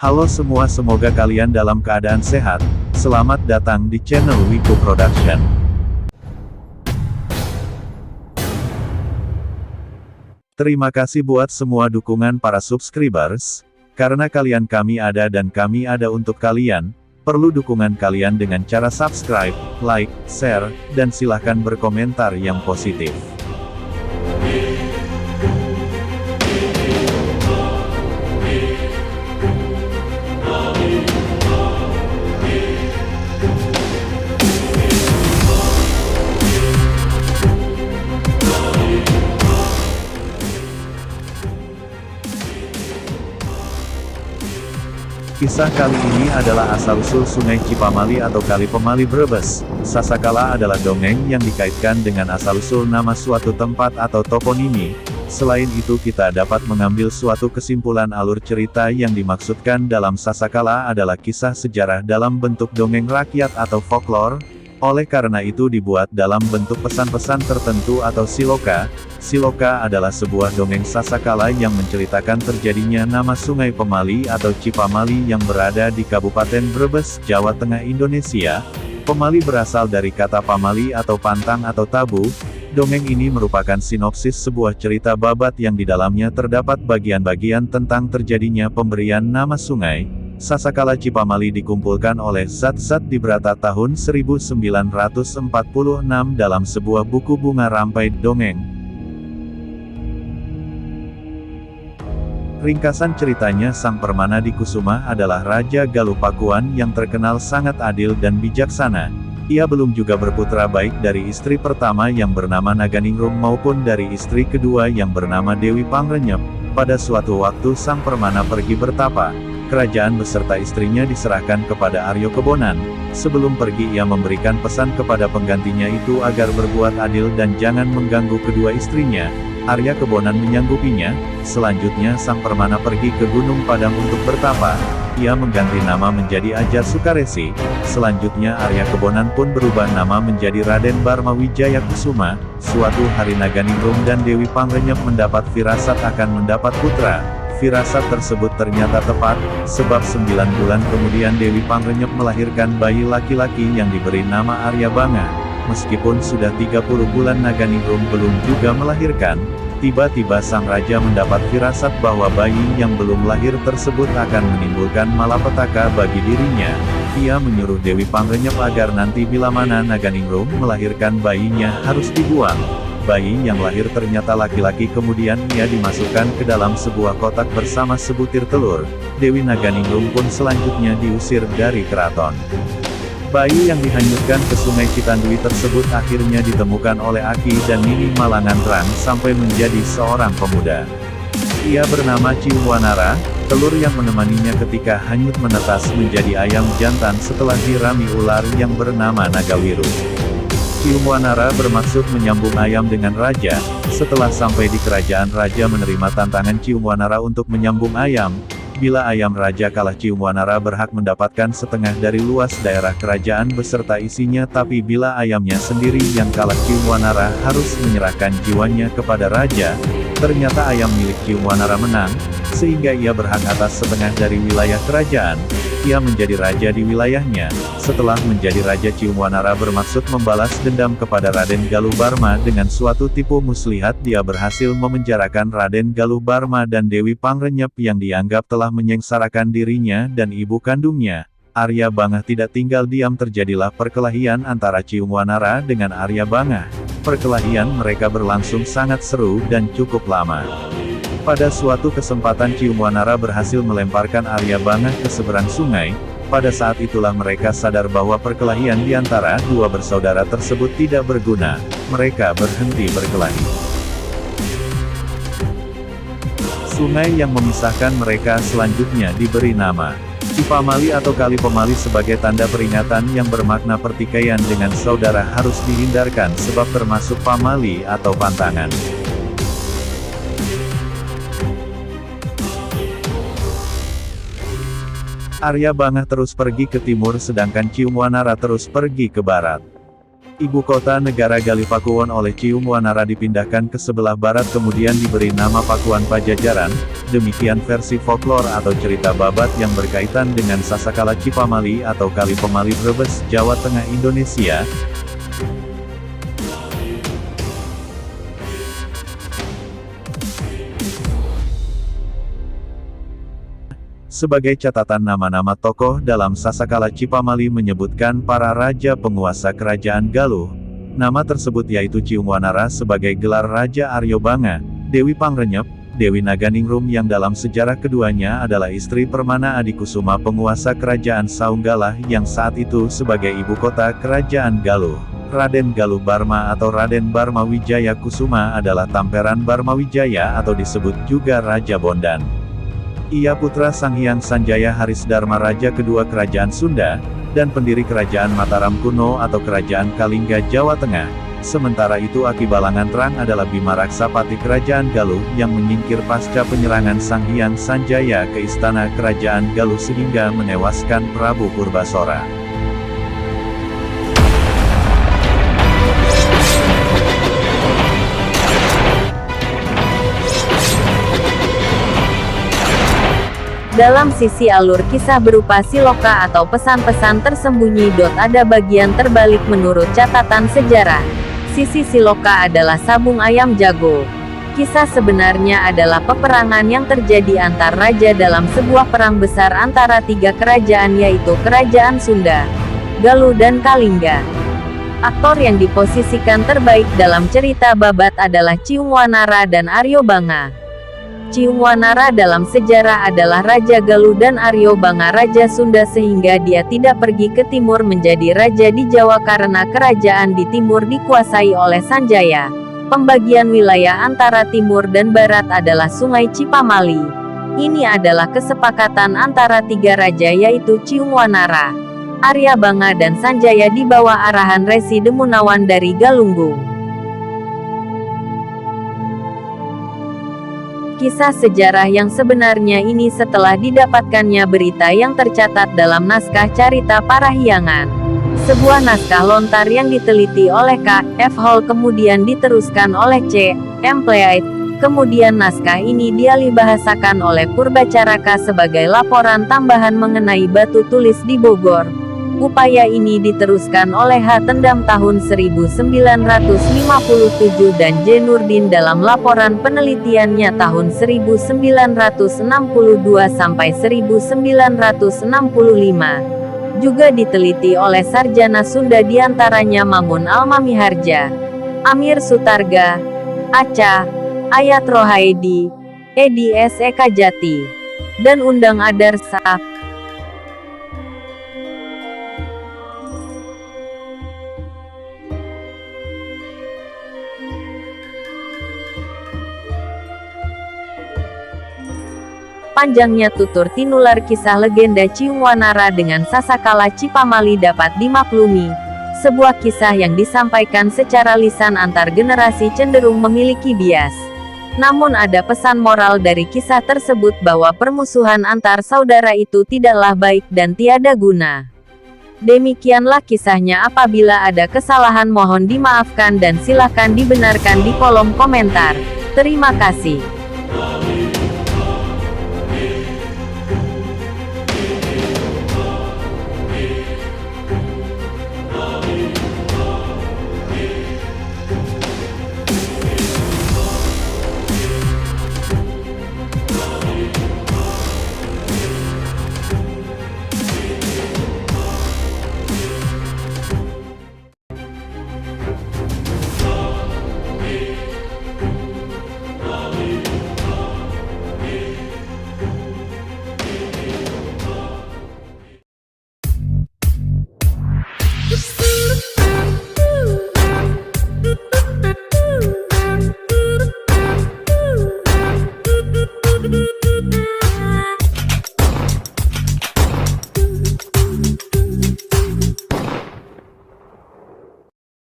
Halo semua, semoga kalian dalam keadaan sehat. Selamat datang di channel Wiku Production. Terima kasih buat semua dukungan para subscribers. Karena kalian kami ada dan kami ada untuk kalian. Perlu dukungan kalian dengan cara subscribe, like, share, dan silahkan berkomentar yang positif. Kisah kali ini adalah asal-usul Sungai Cipamali atau Kali Pemali Brebes. Sasakala adalah dongeng yang dikaitkan dengan asal-usul nama suatu tempat atau toponimi. Selain itu kita dapat mengambil suatu kesimpulan alur cerita yang dimaksudkan dalam Sasakala adalah kisah sejarah dalam bentuk dongeng rakyat atau folklore. Oleh karena itu dibuat dalam bentuk pesan-pesan tertentu atau siloka. Siloka adalah sebuah dongeng Sasakala yang menceritakan terjadinya nama Sungai Pemali atau Cipamali yang berada di Kabupaten Brebes, Jawa Tengah, Indonesia. Pemali berasal dari kata pamali atau pantang atau tabu. Dongeng ini merupakan sinopsis sebuah cerita babat yang di dalamnya terdapat bagian-bagian tentang terjadinya pemberian nama sungai. Sasakala Cipamali dikumpulkan oleh Zat-Zat di Brata tahun 1946 dalam sebuah buku bunga rampai dongeng. Ringkasan ceritanya, Sang Permana di Kusuma adalah Raja Galuh Pakuan yang terkenal sangat adil dan bijaksana. Ia belum juga berputra baik dari istri pertama yang bernama Naganingrum maupun dari istri kedua yang bernama Dewi Pangrenyep. Pada suatu waktu Sang Permana pergi bertapa. Kerajaan beserta istrinya diserahkan kepada Aryo Kebonan. Sebelum pergi ia memberikan pesan kepada penggantinya itu agar berbuat adil dan jangan mengganggu kedua istrinya. Arya Kebonan menyanggupinya. Selanjutnya Sang Permana pergi ke Gunung Padang untuk bertapa. Ia mengganti nama menjadi Ajar Sukaresi. Selanjutnya Arya Kebonan pun berubah nama menjadi Raden Barma Wijaya Kusuma. Suatu hari Naganingrum dan Dewi Pangrenyep mendapat firasat akan mendapat putra. Firasat tersebut ternyata tepat, sebab 9 bulan kemudian Dewi Pangrenyep melahirkan bayi laki-laki yang diberi nama Arya Banga. Meskipun sudah 30 bulan Naganingrum belum juga melahirkan, tiba-tiba sang raja mendapat firasat bahwa bayi yang belum lahir tersebut akan menimbulkan malapetaka bagi dirinya. Ia menyuruh Dewi Pangrenyep agar nanti bila mana Naganingrum melahirkan bayinya harus dibuang. Bayi yang lahir ternyata laki-laki, kemudian ia dimasukkan ke dalam sebuah kotak bersama sebutir telur. Dewi Naganingrum pun selanjutnya diusir dari keraton. Bayi yang dihanyutkan ke Sungai Citandui tersebut akhirnya ditemukan oleh Aki dan Nini Malangantrang sampai menjadi seorang pemuda. Ia bernama Ciumwanara. Telur yang menemaninya ketika hanyut menetas menjadi ayam jantan setelah dirami ular yang bernama Nagawiru. Ciumwanara bermaksud menyambung ayam dengan raja. Setelah sampai di kerajaan, raja menerima tantangan Ciumwanara untuk menyambung ayam. Bila ayam raja kalah, Ciumwanara berhak mendapatkan setengah dari luas daerah kerajaan beserta isinya, tapi bila ayamnya sendiri yang kalah, Ciumwanara harus menyerahkan jiwanya kepada raja. Ternyata ayam milik Ciumwanara menang, sehingga ia berhak atas setengah dari wilayah kerajaan. Ia menjadi raja di wilayahnya. Setelah menjadi raja, Ciumwanara bermaksud membalas dendam kepada Raden Galuh Barma dengan suatu tipu muslihat. Dia berhasil memenjarakan Raden Galuh Barma dan Dewi Pangrenyep yang dianggap telah menyengsarakan dirinya dan ibu kandungnya. Arya Banga tidak tinggal diam, terjadilah perkelahian antara Ciumwanara dengan Arya Banga. Perkelahian mereka berlangsung sangat seru dan cukup lama. Pada suatu kesempatan Ciumwanara berhasil melemparkan Arya Banga ke seberang sungai. Pada saat itulah mereka sadar bahwa perkelahian di antara dua bersaudara tersebut tidak berguna. Mereka berhenti berkelahi. Sungai yang memisahkan mereka selanjutnya diberi nama Cipamali atau Kali Pemali sebagai tanda peringatan yang bermakna pertikaian dengan saudara harus dihindarkan sebab termasuk pamali atau pantangan. Arya Banga terus pergi ke timur sedangkan Ciumwanara terus pergi ke barat. Ibu kota negara Galipakuwon oleh Cium Wanara dipindahkan ke sebelah barat kemudian diberi nama Pakuan Pajajaran. Demikian versi folklore atau cerita babat yang berkaitan dengan Sasakala Cipamali atau Kali Pemali Brebes, Jawa Tengah, Indonesia. Sebagai catatan, nama-nama tokoh dalam Sasakala Cipamali menyebutkan para raja penguasa kerajaan Galuh. Nama tersebut yaitu Cium Wanara sebagai gelar Raja Aryo Banga, Dewi Pangrenyep, Dewi Naganingrum yang dalam sejarah keduanya adalah istri Permana Adikusuma penguasa kerajaan Saunggalah yang saat itu sebagai ibu kota kerajaan Galuh. Raden Galuh Barma atau Raden Barma Wijaya Kusuma adalah Tamperan Barma Wijaya atau disebut juga Raja Bondan. Ia putra Sang Hyang Sanjaya Haris Dharma Raja kedua Kerajaan Sunda, dan pendiri Kerajaan Mataram kuno atau Kerajaan Kalingga Jawa Tengah. Sementara itu Aki Balangan Terang adalah Bima Raksapati Kerajaan Galuh yang menyingkir pasca penyerangan Sang Hyang Sanjaya ke istana Kerajaan Galuh sehingga menewaskan Prabu Purbasora. Dalam sisi alur kisah berupa siloka atau pesan-pesan tersembunyi. Ada bagian terbalik menurut catatan sejarah. Sisi siloka adalah sabung ayam jago. Kisah sebenarnya adalah peperangan yang terjadi antar raja dalam sebuah perang besar antara tiga kerajaan yaitu Kerajaan Sunda, Galuh dan Kalingga. Aktor yang diposisikan terbaik dalam cerita babat adalah Cium Wanara dan Aryo Banga. Cium Wanara dalam sejarah adalah Raja Galuh dan Aryo Banga Raja Sunda sehingga dia tidak pergi ke timur menjadi raja di Jawa karena kerajaan di timur dikuasai oleh Sanjaya. Pembagian wilayah antara timur dan barat adalah Sungai Cipamali. Ini adalah kesepakatan antara tiga raja yaitu Cium Wanara, Arya Banga dan Sanjaya di bawah arahan Resi Demunawan dari Galunggung. Kisah sejarah yang sebenarnya ini setelah didapatkannya berita yang tercatat dalam naskah Carita Parahyangan. Sebuah naskah lontar yang diteliti oleh K. F. Hall kemudian diteruskan oleh C. M. Pleait. Kemudian naskah ini dialihbahasakan oleh Purbacaraka sebagai laporan tambahan mengenai batu tulis di Bogor. Upaya ini diteruskan oleh H. Tendam tahun 1957 dan J. Nurdin dalam laporan penelitiannya tahun 1962 sampai 1965. Juga diteliti oleh sarjana Sunda diantaranya Mangun Almamiharja, Amir Sutarga, Aca, Ayat Rohaidi, Edi S. Eka Jati, dan Undang Adarsa. Panjangnya tutur tinular kisah legenda Cium Wanara dengan Sasakala Cipamali dapat dimaklumi. Sebuah kisah yang disampaikan secara lisan antar generasi cenderung memiliki bias. Namun ada pesan moral dari kisah tersebut bahwa permusuhan antar saudara itu tidaklah baik dan tiada guna. Demikianlah kisahnya. Apabila ada kesalahan mohon dimaafkan dan silakan dibenarkan di kolom komentar. Terima kasih. Thank you.